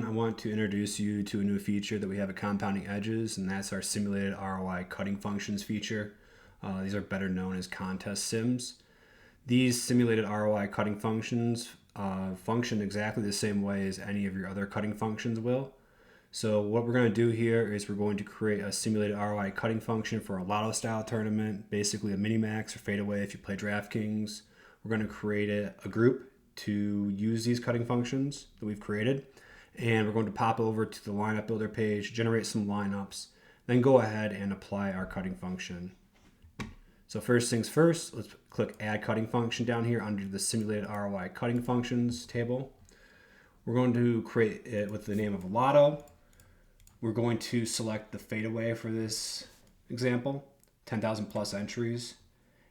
I want to introduce you to a new feature that we have at Compounding Edges, and that's our simulated ROI cutting functions feature. These are better known as contest sims. These simulated ROI cutting functions function exactly the same way as any of your other cutting functions will. So what we're going to do here is we're going to create a simulated ROI cutting function for a lotto style tournament, basically a mini max or fadeaway if you play DraftKings. We're going to create a group to use these cutting functions that we've created. And we're going to pop over to the lineup builder page, generate some lineups, then go ahead and apply our cutting function. So first things first, let's click add cutting function down here under the simulated ROI cutting functions table. We're going to create it with the name of lotto. We're going to select the fadeaway for this example, 10,000 plus entries.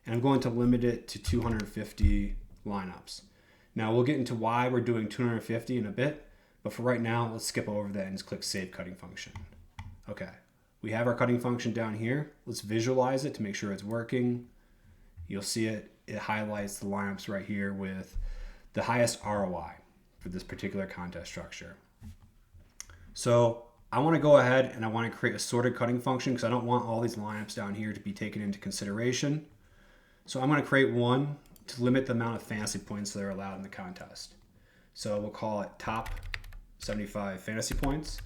And I'm going to limit it to 250 lineups. Now we'll get into why we're doing 250 in a bit. But for right now, let's skip over that and just click Save Cutting Function. Okay, we have our cutting function down here. Let's visualize it to make sure it's working. You'll see it highlights the lineups right here with the highest ROI for this particular contest structure. So I want to go ahead and I want to create a sorted cutting function because I don't want all these lineups down here to be taken into consideration. So I'm going to create one to limit the amount of fantasy points that are allowed in the contest. So we'll call it top 75 fantasy points.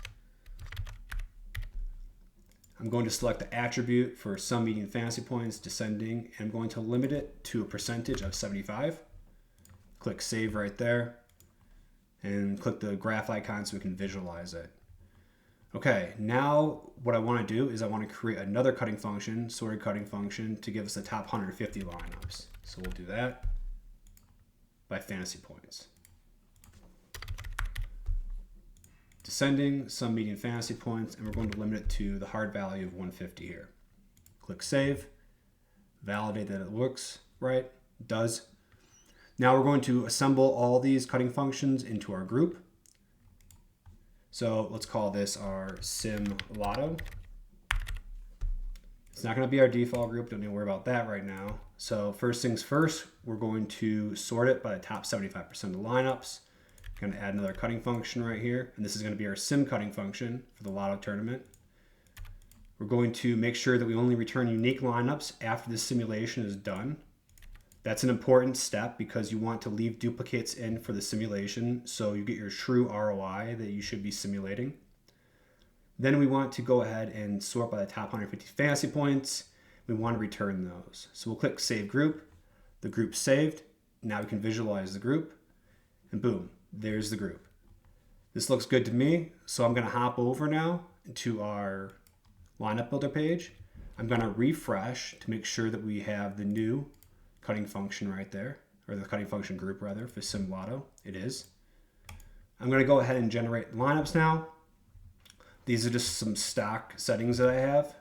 I'm going to select the attribute for sum median fantasy points, descending, and I'm going to limit it to a percentage of 75. Click save right there and click the graph icon so we can visualize it. Okay, now what I want to do is I want to create another cutting function, sorted cutting function, to give us the top 150 lineups. So we'll do that by fantasy points. Descending, sum median fantasy points, and we're going to limit it to the hard value of 150 here. Click save, validate that it looks right, it does. Now we're going to assemble all these cutting functions into our group. So let's call this our sim lotto. It's not going to be our default group, don't need to worry about that right now. So first things first, we're going to sort it by the top 75% of the lineups. Going to add another cutting function right here, and this is going to be our sim cutting function for the lotto tournament. We're going to make sure that we only return unique lineups after the simulation is done. That's an important step because you want to leave duplicates in for the simulation so you get your true ROI that you should be simulating. Then we want to go ahead and sort by the top 150 fantasy points. We want to return those. So we'll click save group. The group's saved. Now we can visualize the group, and boom. There's the group. This looks good to me, so I'm going to hop over now to our lineup builder page. I'm going to refresh to make sure that we have the new cutting function right there, or the cutting function group rather, for Sim Lotto. It is. I'm going to go ahead and generate lineups now. These are just some stock settings that I have.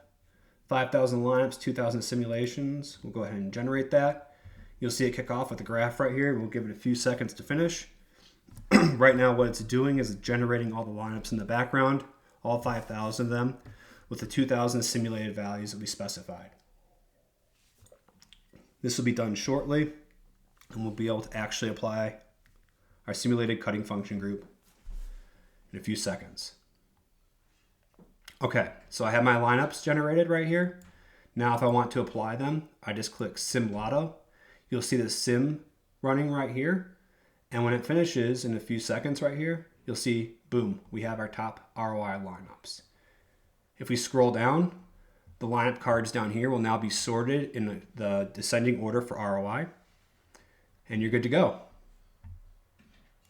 5,000 lineups, 2,000 simulations. We'll go ahead and generate that. You'll see it kick off with the graph right here. We'll give it a few seconds to finish. Right now what it's doing is generating all the lineups in the background, all 5,000 of them, with the 2,000 simulated values that we specified. This will be done shortly, and we'll be able to actually apply our simulated cutting function group in a few seconds. Okay, so I have my lineups generated right here. Now if I want to apply them, I just click Sim Lotto. You'll see the sim running right here. And when it finishes in a few seconds right here, you'll see, boom, we have our top ROI lineups. If we scroll down, the lineup cards down here will now be sorted in the descending order for ROI, and you're good to go.